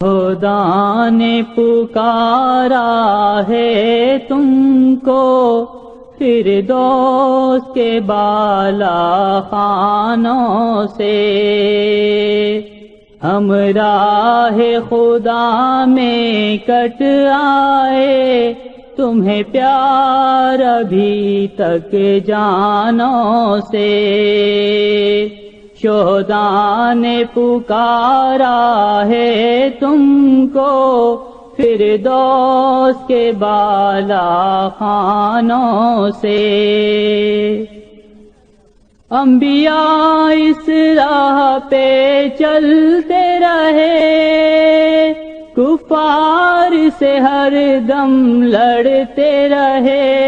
خدا نے پکارا ہے تم کو فردوس کے بالا خانوں سے، ہم راہ خدا میں کٹ آئے، تمہیں پیار ابھی تک جانوں سے۔ شہداء نے پکارا ہے تم کو فردوس کے بالا خانوں سے۔ انبیاء اس راہ پہ چلتے رہے، کفار سے ہر دم لڑتے رہے۔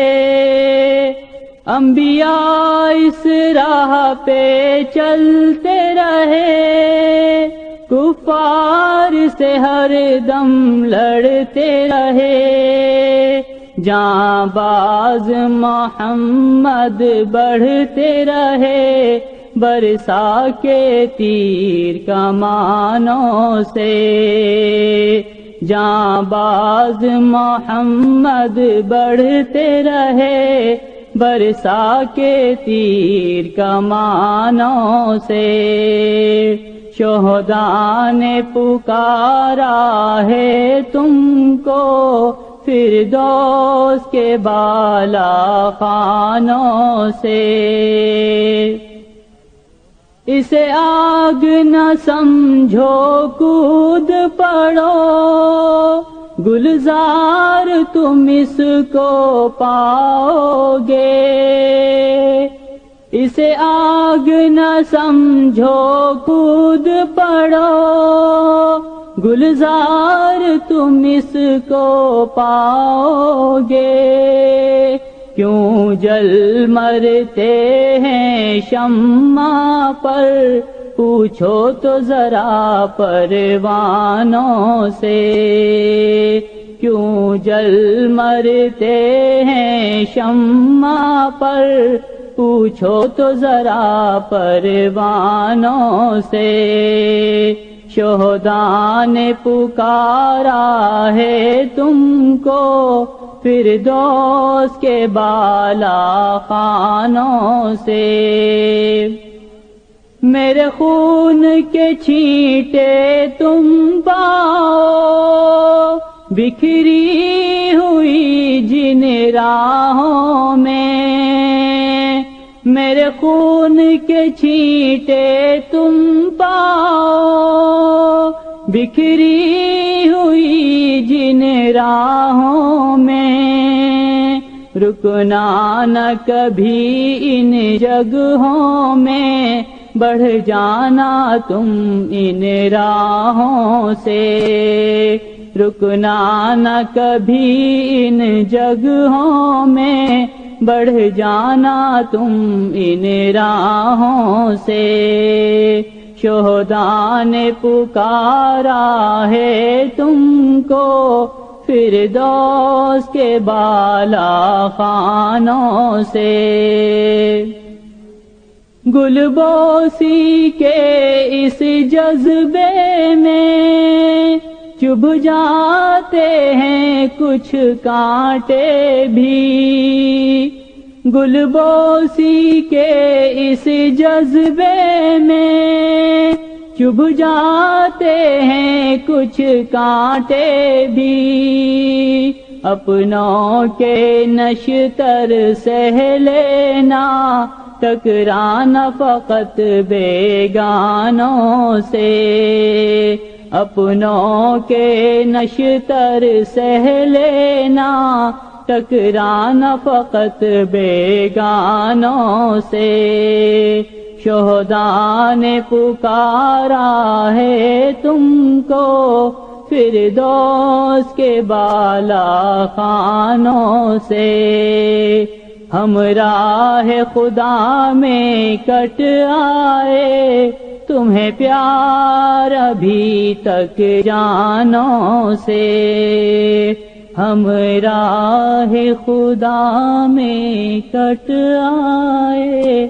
انبیاء اس راہ پہ چلتے رہے، کفار سے ہر دم لڑتے رہے۔ جاں باز محمد بڑھتے رہے، برسا کے تیر کمانوں سے۔ جاں باز محمد بڑھتے رہے، برسا کے تیر کمانوں سے۔ شہداء نے پکارا ہے تم کو فردوس کے بالا خانوں سے۔ اسے آگ نہ سمجھو کود پڑو، گلزار تم اس کو پاؤ گے۔ اسے آگ نہ سمجھو کود پڑو، گلزار تم اس کو پاؤ گے۔ کیوں جل مرتے ہیں شمع پر، پوچھو تو ذرا پروانوں سے۔ کیوں جل مرتے ہیں شمع پر، پوچھو تو ذرا پروانوں سے۔ شہداء نے پکارا ہے تم کو فردوس کے بالا خانوں سے۔ میرے خون کے چھینٹے تم پاؤ، بکھری ہوئی جن راہوں میں۔ میرے خون کے چھینٹے تم پاؤ، بکھری ہوئی جن راہوں میں۔ رکنا نہ کبھی ان جگہوں میں، بڑھ جانا تم ان راہوں سے۔ رکنا نہ کبھی ان جگہوں میں، بڑھ جانا تم ان راہوں سے۔ شہداء نے پکارا ہے تم کو فردوس کے بالا خانوں سے۔ گلبوسی کے اس جذبے میں چبھ جاتے ہیں کچھ کانٹے بھی۔ گلبوسی کے اس جذبے میں چبھ جاتے ہیں کچھ کانٹے بھی۔ اپنوں کے نشتر سہ لینا، ٹکرانا فقط بیگانوں سے۔ اپنوں کے نشتر سہ لینا، ٹکرانا فقط بیگانوں سے۔ شہداء نے پکارا ہے تم کو فردوس کے بالا خانوں سے۔ ہم راہ خدا میں کٹ آئے، تمہیں پیار ابھی تک جانوں سے۔ ہم راہ خدا میں کٹ آئے،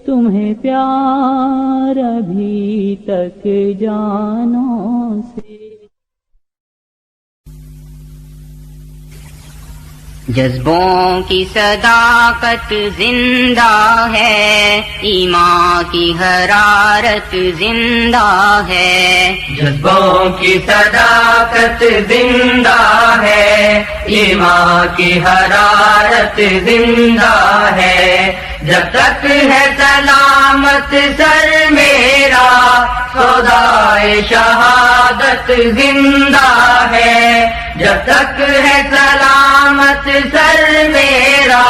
تمہیں پیار ابھی تک جانوں سے۔ جذبوں کی صداقت زندہ ہے، ایمان کی حرارت زندہ ہے۔ جذبوں کی صداقت زندہ ہے، ایمان کی حرارت زندہ ہے۔ جب تک ہے سلامت سر میرا، سودائے شہادت زندہ ہے۔ جب تک ہے سلامت سر میرا،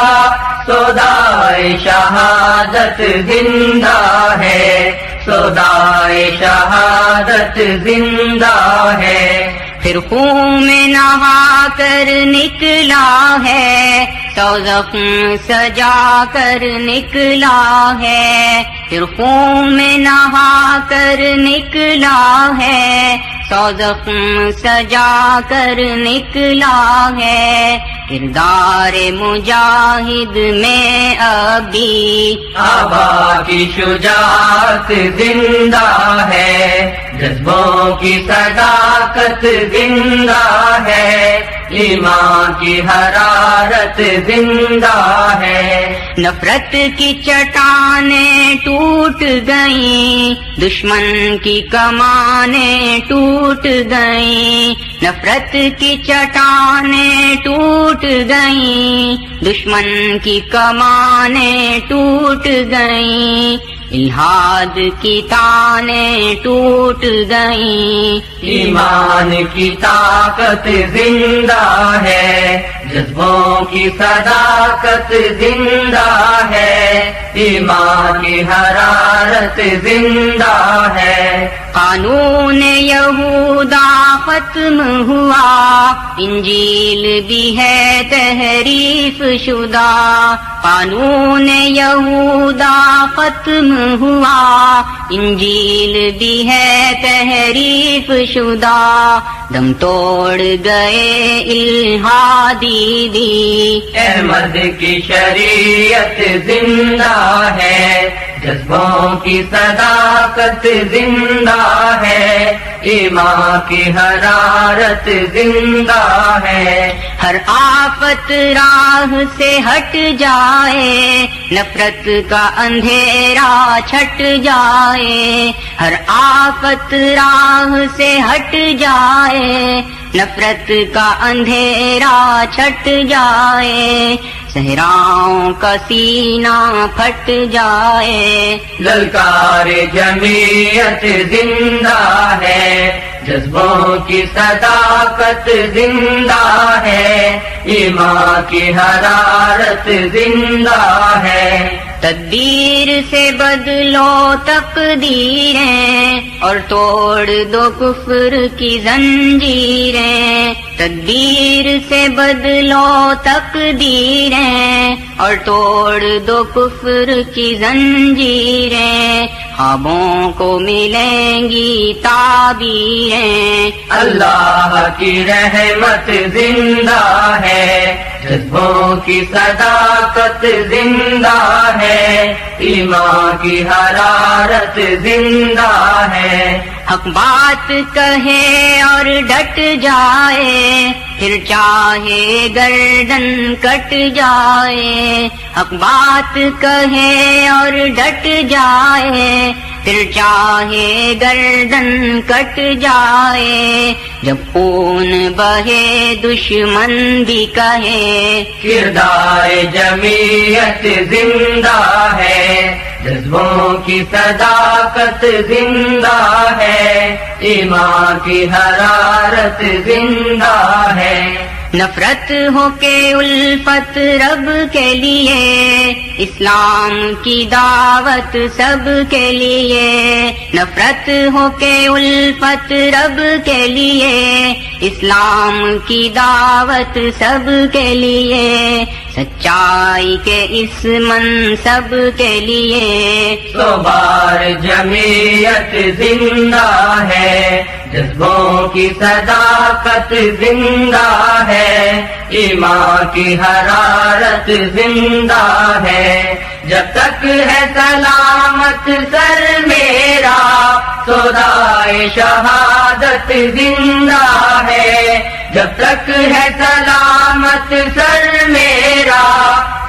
سودائے شہادت زندہ ہے، سودائے شہادت زندہ ہے۔ پھر خون میں نہا کر نکلا ہے، سو زخم سجا کر نکلا ہے۔ پھر خون میں نہا کر نکلا ہے، سو زخم سجا کر نکلا ہے۔ کردار مجاہد میں ابھی آبا کی شجاعت زندہ ہے، جذبوں کی صداقت زندہ ہے، ایمان کی حرارت زندہ ہے۔ نفرت کی چٹانیں ٹوٹ گئیں، دشمن کی کمانیں ٹوٹ گئیں۔ نفرت کی چٹانیں ٹوٹ گئیں، دشمن کی کمانیں ٹوٹ گئیں۔ الہاد کی تانیں ٹوٹ گئیں، ایمان کی طاقت زندہ ہے، جذبوں کی صداقت زندہ ہے، ایمان کی حرارت زندہ ہے۔ قانون یہودا ختم ہوا، انجیل بھی ہے تحریف شدہ۔ قانون یہودا ختم ہوا، انجیل بھی ہے تحریف شدہ۔ دم توڑ گئے الہادی بھی، احمد کی شریعت زندہ ہے، جذبوں کی صداقت زندہ ہے، ایمان کی حرارت زندہ ہے۔ ہر آفت راہ سے ہٹ جائے، نفرت کا اندھیرا چھٹ جائے۔ ہر آفت راہ سے ہٹ جائے، نفرت کا اندھیرا چھٹ جائے۔ صحراؤں کا سینہ پھٹ جائے، للکار جمعیت زندہ ہے، جذبوں کی صداقت زندہ ہے، ایمان کی حرارت زندہ ہے۔ تدبیر سے بدلو تقدیریں اور توڑ دو کفر کی زنجیریں۔ تدبیر سے بدلو تقدیریں اور توڑ دو کفر کی زنجیریں۔ خوابوں کو ملیں گی تعبیریں، اللہ کی رحمت زندہ ہے، جذبوں کی صداقت زندہ ہے، ایمان کی حرارت زندہ ہے۔ حق بات کہے اور ڈٹ جائے، پھر چاہے گردن کٹ جائے۔ حق بات کہے اور ڈٹ جائے، پھر چاہے گردن کٹ جائے۔ جب خون بہے دشمن بھی کہے، کردار جمعیت زندہ ہے، جذبوں کی صداقت زندہ ہے، ایمان کی حرارت زندہ ہے۔ نفرت ہو کے الفت رب کے لیے، اسلام کی دعوت سب کے لیے۔ نفرت ہو کے الفت رب کے لیے، اسلام کی دعوت سب کے لیے۔ سچائی کے اس منصب کے لیے، سو بار جمعیت زندہ ہے، جذبوں کی صداقت زندہ ہے، ایمان کی حرارت زندہ ہے۔ جب تک ہے سلامت سر میرا، سودائے شہادت زندہ ہے۔ جب تک ہے سلامت سر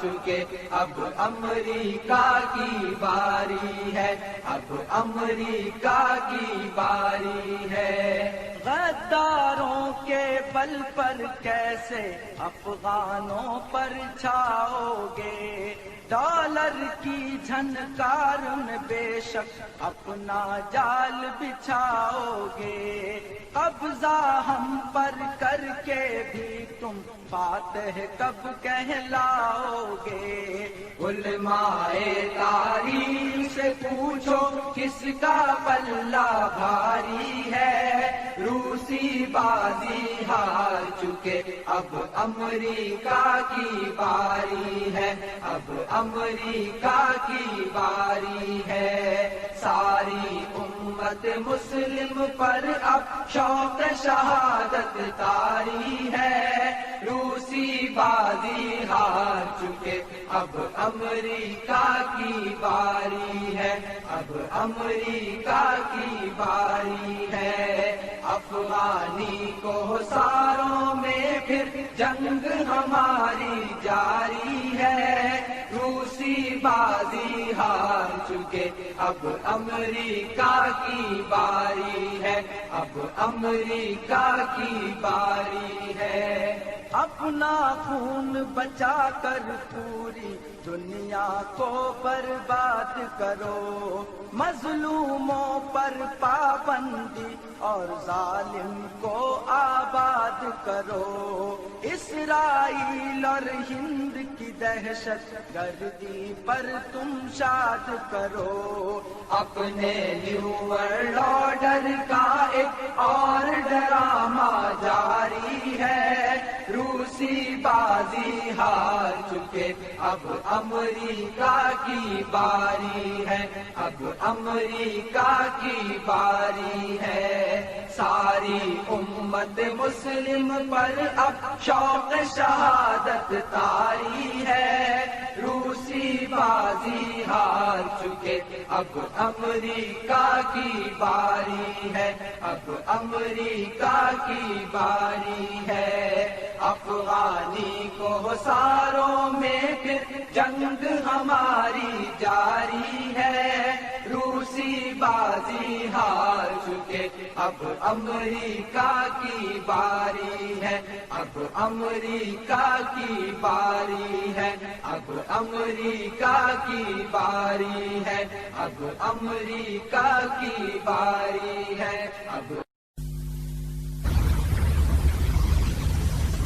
چکے، اب امریکہ کی باری ہے، اب امریکہ کی باری ہے۔ غداروں کے بل پر کیسے افغانوں پر چھاؤ گے، ڈالر کی جھنکار میں بے شک اپنا جال بچھاؤ گے، قبضہ ہم پر کر کے بھی تم فاتح کب کہلاؤ گے۔ علماء تاریخ سے پوچھو کس کا پلہ بھاری ہے، روسی بازی ہار چکے، اب امریکہ کی باری ہے، اب امریکہ کی باری ہے۔ ساری امت مسلم پر اب شوق شہادت طاری ہے، روسی بازی ہار چکے، اب امریکہ کی باری ہے، اب امریکہ کی باری ہے۔ افغانی کو ساروں میں پھر جنگ ہماری جاری ہے، روسی بازی ہار چکے، اب امریکہ کی باری ہے، اب امریکہ کی باری ہے۔ اپنا خون بچا کر پوری دنیا کو برباد کرو، مظلوموں پر پابندی اور ظالم کو آباد کرو، اسرائیل اور ہند کی دہشت گردی پر تم شاد کرو، اپنے نیو ورلڈ آرڈر کا ایک اور ڈرامہ جاری ہے، روسی بازی ہار چکے، اب امریکہ کی باری ہے، اب امریکہ کی باری ہے۔ ساری امت مسلم پر اب شوق شہادت طاری ہے، روسی بازی ہار چکے، اب امریکہ کی باری ہے، اب امریکہ کی باری ہے۔ افغانی کو ساروں میں پھر جنگ ہماری جاری ہے، روسی بازی ہار چکے، اب امریکہ کی باری ہے، اب امریکہ کی باری ہے، اب امریکہ کی باری ہے، اب امریکہ کی باری ہے، اب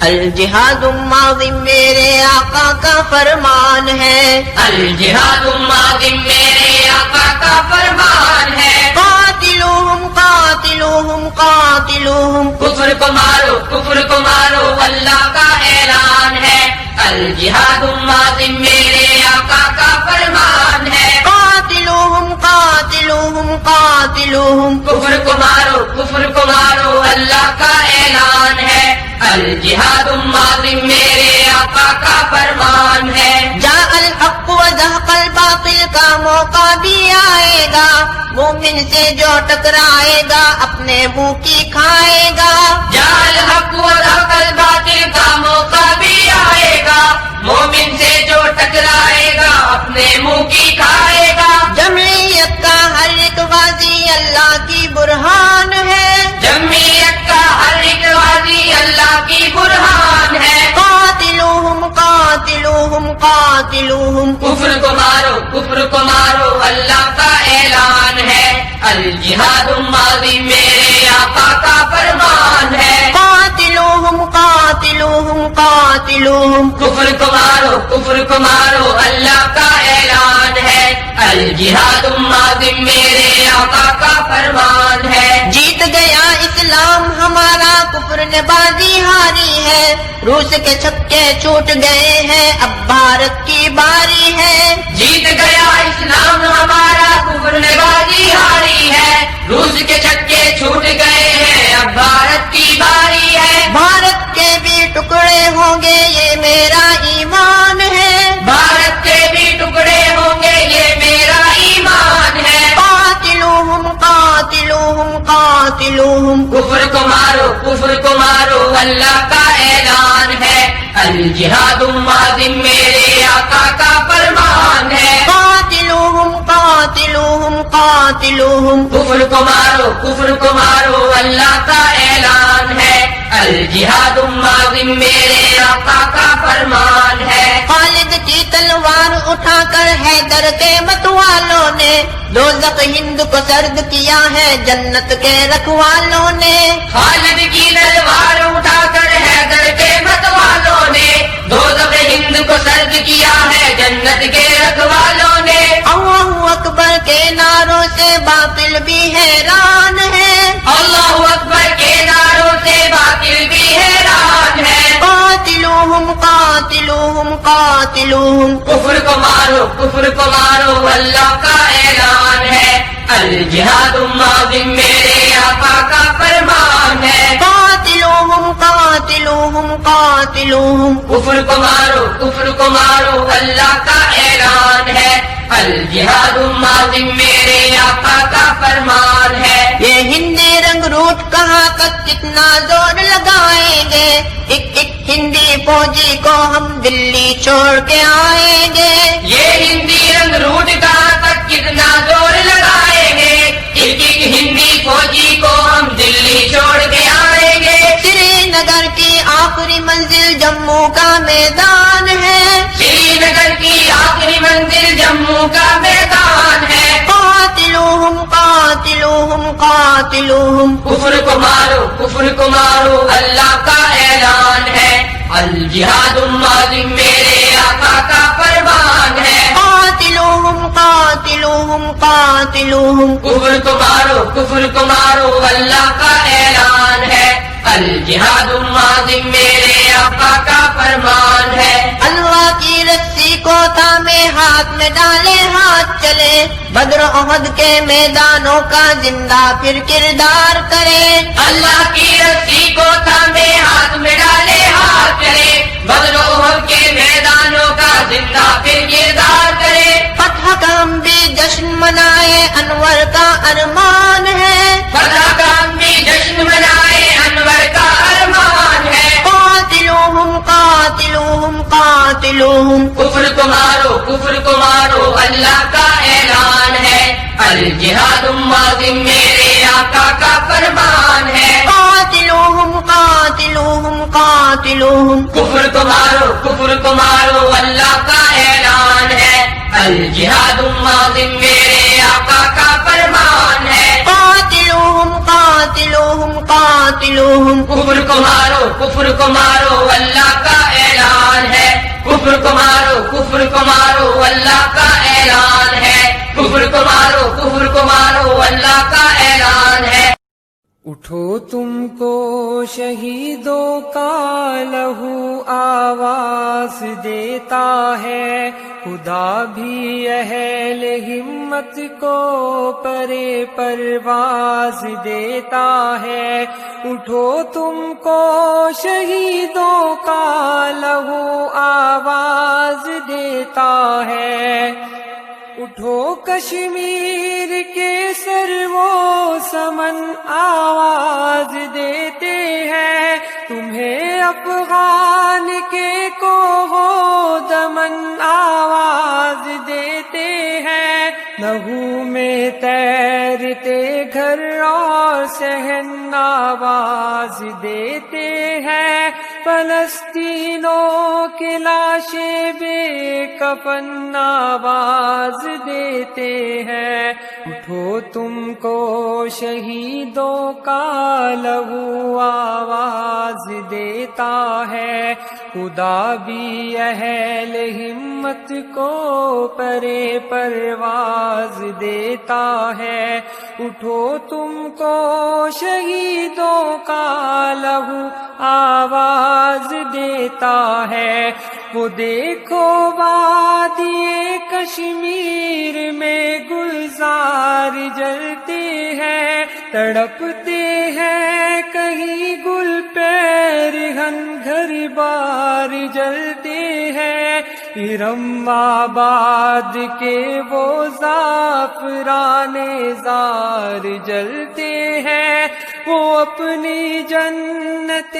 الجہاد ماضی میرے آقا کا فرمان ہے، الجہاد ماضی میرے آقا کا فرمان ہے، قاتلوہم قاتلوہم قاتلوہم، کفر کو مارو کفر کو مارو اللہ کا اعلان ہے، الجہاد ماضی میرے آقا کا فرمان ہے، قاتلوہم قاتلوہم قاتلوہم، کفر کو مارو اللہ کا اعلان ہے، الجہاد ماضی میرے آقا کا فرمان ہے، جاء الحق وزهق الباطل کا موقع بھی آئے گا، مومن سے جو ٹکرائے گا اپنے منہ کی کھائے گا، جاء الحق وزهق الباطل کا موقع بھی آئے گا، مومن سے جو ٹکرائے گا اپنے منہ کی کھائے گا، جمعیت کا ہر ایک غازی اللہ کی برہان ہے، جمعیت کا ہر ایک غازی اللہ کی برہان ہے، قاتلوہم قاتلوہم قاتلوہم، کفر کو مارو اللہ کا اعلان ہے، الجہاد ماضی میرے آقا کا فرمان ہے، قاتلوہم قاتلوہم قاتلوہم، کفر کو مارو اللہ کا اعلان ہے، الجہاد ماضی میرے آقا کا فرمان ہے، جیت گیا اسلام ہمارا کفر نے بازی ہاری ہے، روس کے چھکے چھوٹ گئے ہیں اب بھارت کی باری ہے، جیت گیا اسلام ہمارا کفر نے بازی ہاری ہے، روس کے چھکے چھوٹ گئے ہیں اب بھارت کی باری ہے، بھارت کے بھی ٹکڑے ہوں گے یہ میرا ایمان ہے، بھارت کے بھی ٹکڑے ہوں گے یہ میرا ایمان ہے، قاتلوہم قاتلوہم قاتلوہم، کفر کو مارو اللہ کا اعلان ہے، الجہاد ماضی میرے آقا کا فرمان ہے. قاتلوہم قاتلوہم قاتلوہم کفر کو مارو کفر کو مارو اللہ کا اعلان ہے. الجہاد ماضی میرے آقا کا فرمان ہے. خالد کی تلوار اٹھا کر حیدر کے متوالوں نے دوزخ ہند کو سرد کیا ہے جنت کے رکھوالوں نے. خالد کی تلوار اٹھا کر حیدر کے متوالوں نے دوزخ ہند کو سرد کیا ہے جنت کے رکھوالوں نے. اللہ اکبر کے نعروں سے باطل بھی حیران ہے. اللہ اکبر کے نعروں سے باطل بھی حیران ہے. قاتلوہم قاتلوہم قاتلوہم کفر کو مارو اللہ کا اعلان ہے. الجہاد ماضی میرے آقا کا فرمان ہے. قاتلوہم قاتلوہم قاتلوہم کفر کو مارو اللہ کا اعلان ہے. الجہاد ماضی میرے آقا کا فرمان ہے. یہ ہندی رنگ روٹ کہاں تک کتنا زور لگائیں گے ایک ہندی فوجی کو ہم دلی چھوڑ کے آئیں گے. یہ ہندی رنگ روٹ کہاں تک کتنا زور لگائیں گے ایک ہندی فوجی کو ہم دلی چھوڑ کے آئیں گے. سری نگر کی آخری منزل جموں کا میدان ہے. سری نگر کی آخری منزل جموں کا میدان ہے. قاتلوہم قاتلوہم قاتلوہم کفر کو مارو اللہ کا اعلان ہے. الجہاد ماضی میرے آقا کا فرمان ہے. قاتلوہم قاتلوہم قاتلوہم کفر کو مارو اللہ کا اعلان ہے. الجہاد ماضی میرے آقا کا فرمان ہے. اللہ کی رسی کو تھامے ہاتھ میں ڈالے ہاتھ چلے بدر احد کے میدانوں کا زندہ پھر کردار کرے. اللہ کی رسی کو تھامے ہاتھ میں ڈالے ہاتھ چلے بدر احد کے میدانوں کا زندہ پھر کردار کرے. فتح کا ہم بھی جشن منائے انور کا ارمان ہے. فتح کا ہم بھی جشن منائے انور کا ارمان ہے. قاتلوہم قاتلوہم قاتلوہم کفر کو مارو اللہ کا اعلان ہے. الجہاد ماضی میرے آقا کا فرمان ہے. قاتلوہم قاتلوہم قاتلوہم کفر کو مارو اللہ کا اعلان ہے. الجہاد ماضی میرے آقا کا فرمان ہے. قاتلوہم قاتلوہم قاتلوہم کفر کو مارو اللہ کا اعلان ہے. کفر کو مارو اللہ کا اعلان ہے. کفر کو مارو اللہ کا اعلان ہے. اٹھو تم کو شہیدوں کا لہو آواز دیتا ہے خدا بھی اہل ہمت کو پرے پرواز دیتا ہے. اٹھو تم کو شہیدوں کا لہو آواز دیتا ہے. اٹھو کشمیر کے سر وہ سمن آواز دیتے ہیں تمہیں افغان کے کو دمن آواز دیتے ہیں. لہو میں تیرتے گھر اور صحن آواز دیتے ہیں. فلسطینوں کے لاشیں بے کفن آواز دیتے ہیں. اٹھو تم کو شہیدوں کا لہو آواز دیتا ہے خدا بھی اہل ہمت کو پرے پرواز دیتا ہے. اٹھو تم کو شہیدوں کا لہو آواز دیتا ہے. وہ دیکھو وادی کشمیر میں گلزار جلتے ہیں تڑپتے ہیں کہیں گل پیرہن گھر بار جلتے ہیں. ارم آباد کے وہ زعفران زار جلتے ہیں. وہ اپنی جنت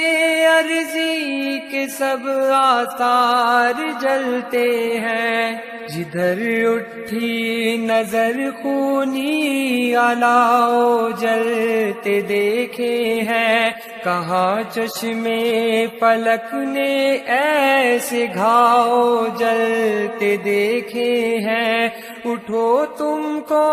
ارضی کے سب آثار جلتے ہیں، جدھر اٹھی نظر خونی الاؤ جلتے دیکھے ہیں، کہاں چشمے پلک نے ایسے گھاؤ جلتے دیکھے ہیں۔ اٹھو تم کو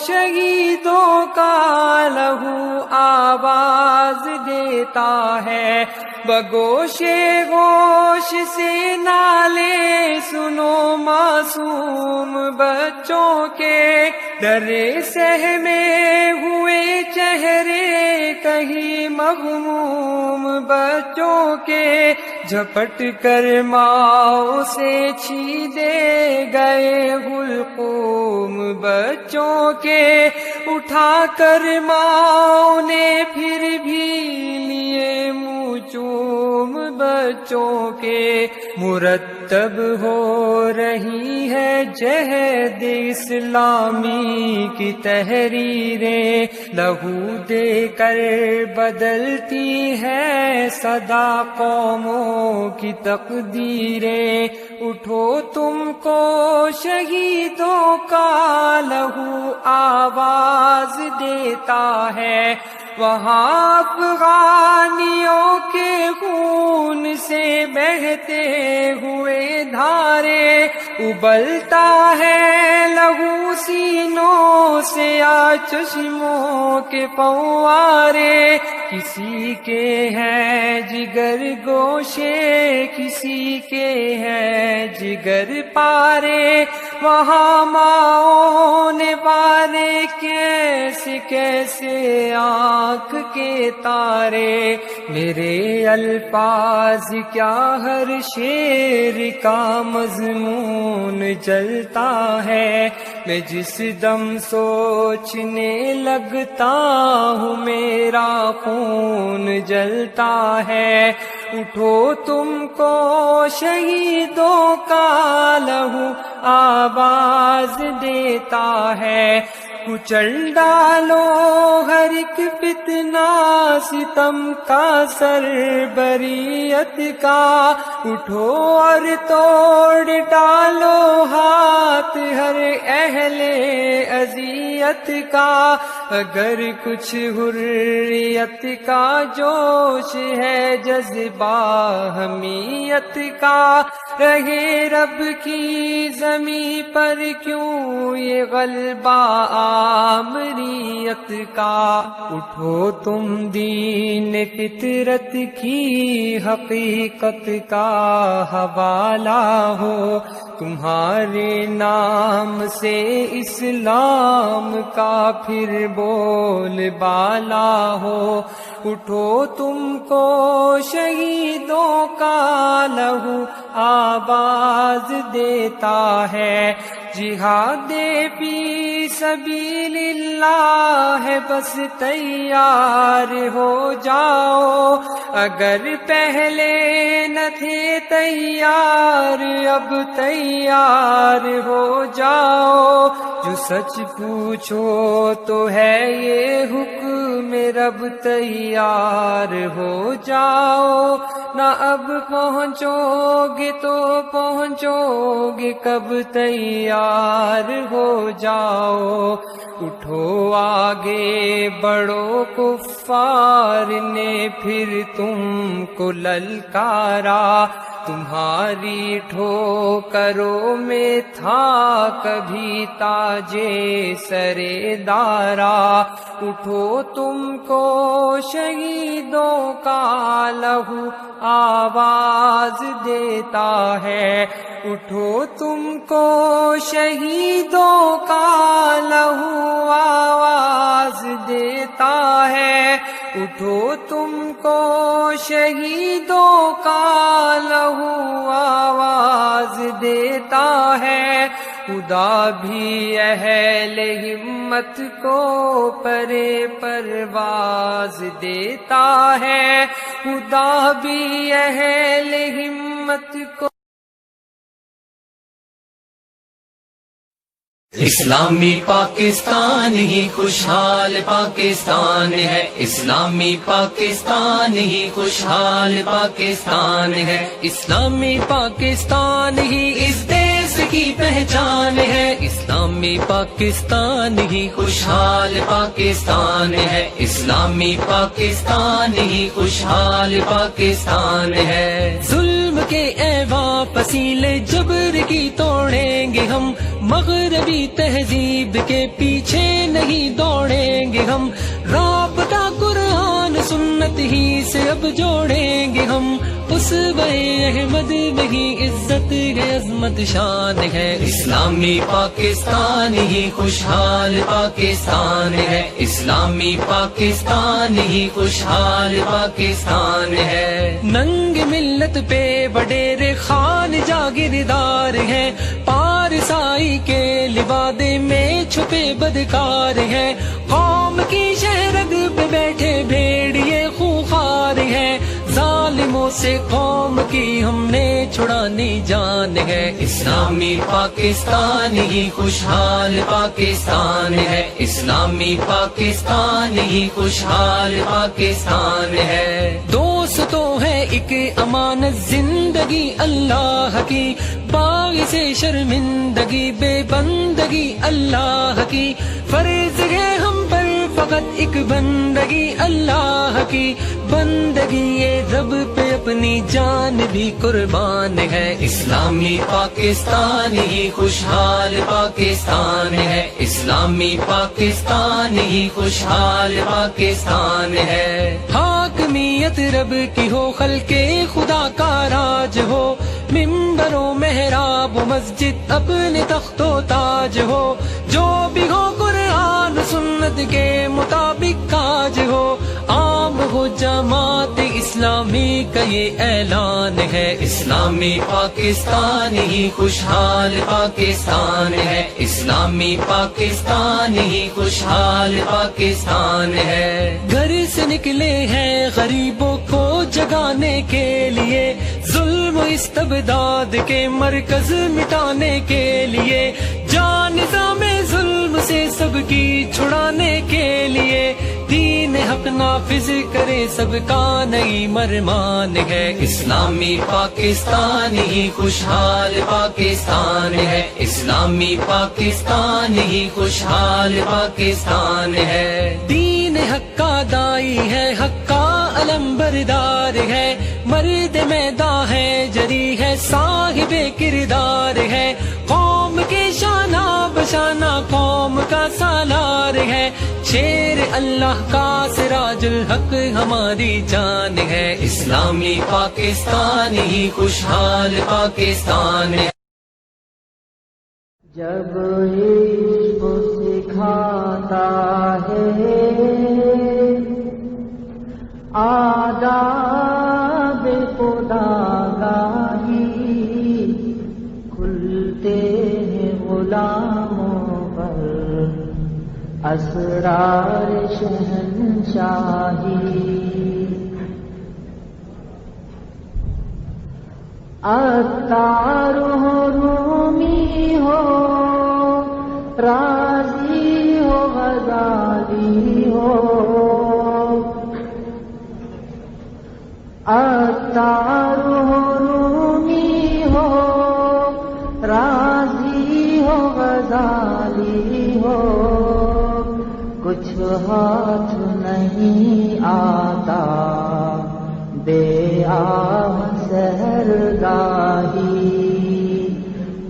شہیدوں کا لہو آواز دیتا ہے، بگوش گوش سے نالے سنو معصوم بچوں کے، ڈرے سہمے ہوئے چہرے کہیں مغموم بچوں کے، جھپٹ کر ماؤں سے چھیدے گئے حلقوم بچوں کے، اٹھا کر ماؤں نے پھر بھی لیے منہ چوم بچوں کے، مرتب ہو رہی ہے جہد اسلامی کی تحریریں، لہو دے کر بدلتی ہے صدا قوموں کی تقدیریں۔ اٹھو تم کو شہیدوں کا لہو آواز دیتا ہے، وہاں افغانیوں کے خون سے بہتے ہوئے دھارے، ابلتا ہے لہو سینوں سے یا چشموں کے فوارے، کسی کے ہیں جگر گوشے کسی کے ہیں جگر پارے، وہاں ماؤں نے پارے کیسے کیسے آنکھ کے تارے، میرے الفاظ کیا ہر شعر کا مضمون جلتا ہے، میں جس دم سوچنے لگتا ہوں میرا خون جلتا ہے۔ اٹھو تم کو شہیدوں کا لہو آواز دیتا ہے، کچل ڈالو ہر ایک فتنہ ستم کا سر بریت کا، اٹھو اور توڑ ڈالو ہاتھ ہر اہل اذیت کا، اگر کچھ حریت کا جوش ہے جذبہ حمیت کا، رہے رب کی زمین پر کیوں یہ غلبہ آمریت کا، اٹھو تم دین فطرت کی حقیقت کا حوالہ ہو، تمہارے نام سے اسلام کا پھر بول بالا ہو، اٹھو تم کو شہیدوں کا لہو آواز دیتا ہے، جہاد فی سبیل اللہ ہے بس تیار ہو جاؤ، اگر پہلے نہ تھے تیار اب تیار ہو جاؤ، جو سچ پوچھو تو ہے یہ حکم رب تیار ہو جاؤ، نہ اب پہنچو گے تو پہنچو گے کب تیار ہو جاؤ، اٹھو آگے بڑھو کفار نے پھر تم کو للکارا، تمہاری ٹھوکروں میں تھا کبھی تاجے سرے دارا، اٹھو تم کو شہیدوں کا لہو آواز دیتا ہے، اٹھو تم کو شہیدوں کا لہو آواز دیتا ہے، اٹھو تم کو شہیدوں کا لہو آواز دیتا ہے، خدا بھی اہل ہمت کو پرے پرواز دیتا ہے، خدا بھی اہل ہمت کو اسلامی پاکستان ہی خوشحال پاکستان ہے، اسلامی پاکستان ہی خوشحال پاکستان ہے، اسلامی پاکستان ہی اس دیش کی پہچان ہے، اسلامی پاکستان ہی خوشحال پاکستان ہے، اسلامی پاکستان ہی خوشحال پاکستان ہے۔ ظلم کے ایواں پسیلے جبر کی توڑیں گے ہم، مغربی تہذیب کے پیچھے نہیں دوڑیں گے ہم، رابطہ قرآن سنت ہی سے اب جوڑیں گے ہم، اسوہ احمد میں ہی عزت ہے، عظمت شان ہے، اسلامی پاکستان ہی خوشحال پاکستان ہے، اسلامی پاکستان ہی خوشحال پاکستان ہے۔ ننگ ملت پہ وڈیرے خان جاگیردار ہیں، پارسائی کے لبادے میں چھپے بدکار ہیں، قوم کی شہرگ پہ بیٹھے بھیڑیے خوخار ہیں، ظالموں سے قوم کی ہم نے چھڑانی جان ہے، اسلامی پاکستان ہی خوشحال پاکستان ہے، اسلامی پاکستان ہی خوشحال پاکستان ہے۔ دوستوں ہے ایک امانت زندگی اللہ کی، باعث شرمندگی بے بندگی اللہ کی، فرض ہے ہم پر فقط ایک بندگی اللہ کی، بندگی یہ رب پہ اپنی جان بھی قربان ہے، اسلامی پاکستان ہی خوشحال پاکستان ہے، اسلامی پاکستان ہی خوشحال پاکستان ہے۔ حاکمیت رب کی ہو، خلق خدا کا راج ہو، ممبر و محراب و مسجد اپنے تخت و تاج ہو، جو بھی ہو قرآن سنت کے مطابق کاج ہو، عام ہو جماعت اسلامی کا یہ اعلان ہے، اسلامی پاکستان ہی خوشحال پاکستان ہے، اسلامی پاکستان ہی خوشحال پاکستان ہے۔ گھر سے نکلے ہیں غریبوں کو جگانے کے لیے، ظلم و استبداد کے مرکز مٹانے کے لیے، جان نظام ظلم سے سب کی چھڑانے کے لیے، دین حق نافذ کرے سب کا نئی مرمان ہے، اسلامی پاکستان ہی خوشحال پاکستان ہے، اسلامی پاکستان ہی خوشحال پاکستان ہے۔ دین حق کا دائی ہے، حق کا علم بردار ہے، مرد میدان ہے، جری ہے، صاحب کردار ہے، قوم کے شانہ بشانہ قوم کا سالار ہے، شیر اللہ کا سراج الحق ہماری جان ہے، اسلامی پاکستان ہی خوشحال پاکستان ہے۔ جب عشق سکھاتا ہے آداب خودآگاہی، کھلتے ہیں غلاموں پر اسرار شہنشاہی، عطار ہو رومی ہو رازی ہو غزالی ہو، عطار ہو رومی ہو رازی ہو غزالی ہو، کچھ ہاتھ نہیں آتا بے آہ سحرگاہی،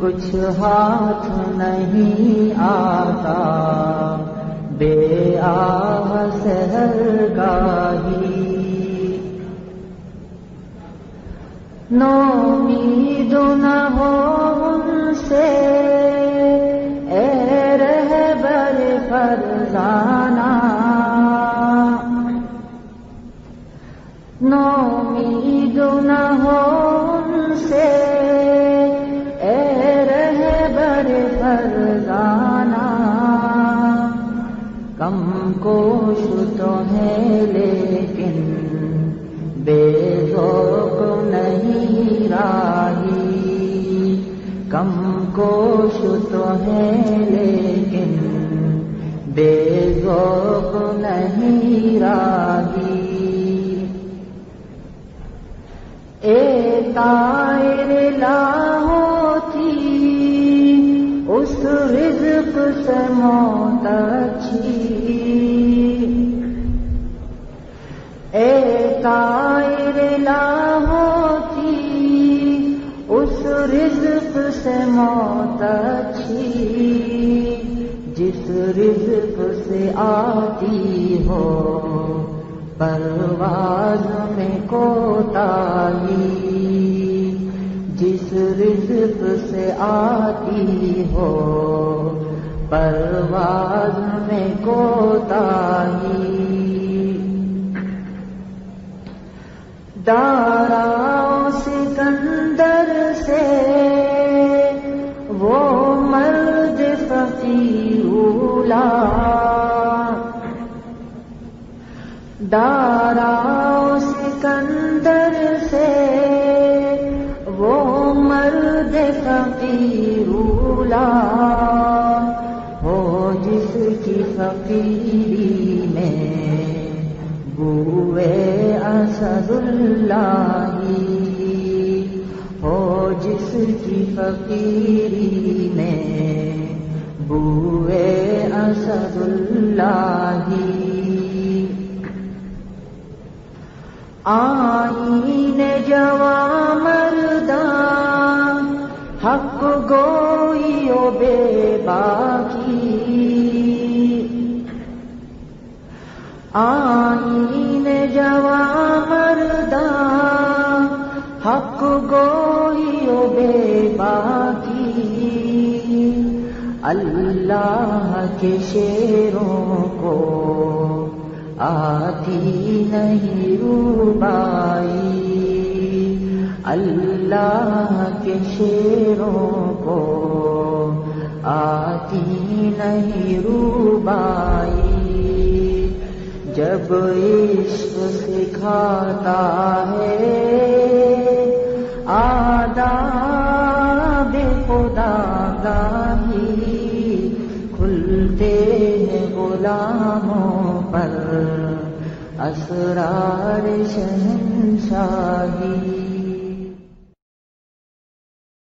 کچھ ہاتھ نہیں آتا بے آہ سحرگاہی، نومید نہ ہو ان سے اے رہبر فرزانہ، نومید نہ ہو ان سے اے رہبر فرزانہ، کم کوش تو ہے لیکن بے ذوق نہیں راہی، کم گوش تو ہیں لیکن بے ذوق نہیں راہی، ایک طائر لاہو تھی اس رزق سے موت اچھی، ایک طائر لاہو تھی اس رزق سے موت اچھی، جس رزق سے آتی ہو پرواز میں کوتاہی، جس رزق سے آتی ہو پرواز میں کوتاہی، دارا سکندر سے وہ مرد فقیر اولا، دارا سکندر سے وہ مرد فقیر اولا، ہو جس کی فقیری میں بوئے اسد اللہ، ہو جس کی فقیری میں بوئے اسد اللہ، آئین جواں مردان حق گوئی و بے باکی، آئین جواں مردان حق گوئی و بے باکی، اللہ کے شیروں کو آتی نہیں روبائی، اللہ کے شیروں کو آتی نہیں روبائی، جب عشق سکھاتا ہے آداب خدا گاہی، کھلتے ہیں غلاموں پر اسرار شہنشاہی،